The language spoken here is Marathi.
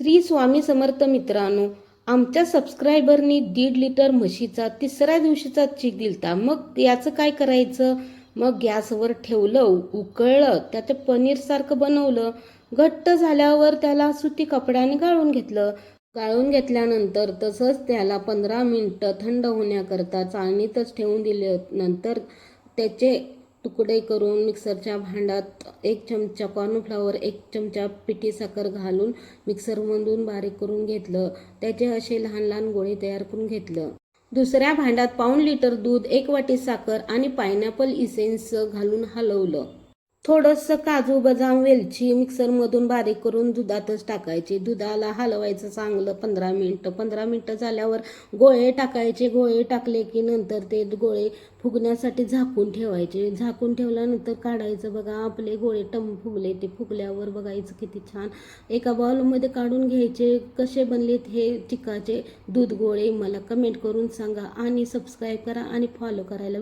श्री स्वामी समर्थ मित्रांनो, आमच्या सबस्क्रायबरनी 1.5 लिटर म्हशीचा तिसऱ्या दिवशीचा चीक दिलता. मग याचं काय करायचं? मग गॅसवर ठेवलं, उकळलं, त्याचं पनीरसारखं बनवलं. घट्ट झाल्यावर त्याला सुती कपड्याने गाळून घेतलं. गाळून घेतल्यानंतर तसंच त्याला 15 मिनिटं थंड होण्याकरता चाळणीतच ठेवून दिले. नंतर त्याचे तुकडे करून मिक्सरच्या भांड्यात 1 चमचा कॉर्नफ्लॉवर, 1 चमचा पिठी साखर घालून मिक्सरमधून बारीक करून घेतलं. त्याचे असे लहान लहान गोळे तयार करून घेतलं. दुसऱ्या भांड्यात 1.5 लिटर दूध, 1 वाटी साखर आणि पायनॅपल इसेन्स घालून हलवलं. थोडंसं काजू, बदाम, वेलची मिक्सरमधून बारीक करून दुधातच टाकायचे. दुधाला हलवायचं चांगलं 15 मिनिटं. 15 मिनिटं झाल्यावर गोळे टाकायचे. गोळे टाकले की नंतर ते गोळे फुगण्यासाठी झाकून ठेवायचे. झाकून ठेवल्यानंतर काढायचं. बघा आपले गोळे फुगले. ते फुगल्यावर बघायचं किती छान एका बाउलमध्ये काढून घ्यायचे. कसे बनलेत हे चिकाचे दूध गोळे मला कमेंट करून सांगा आणि सबस्क्राईब करा आणि फॉलो करायला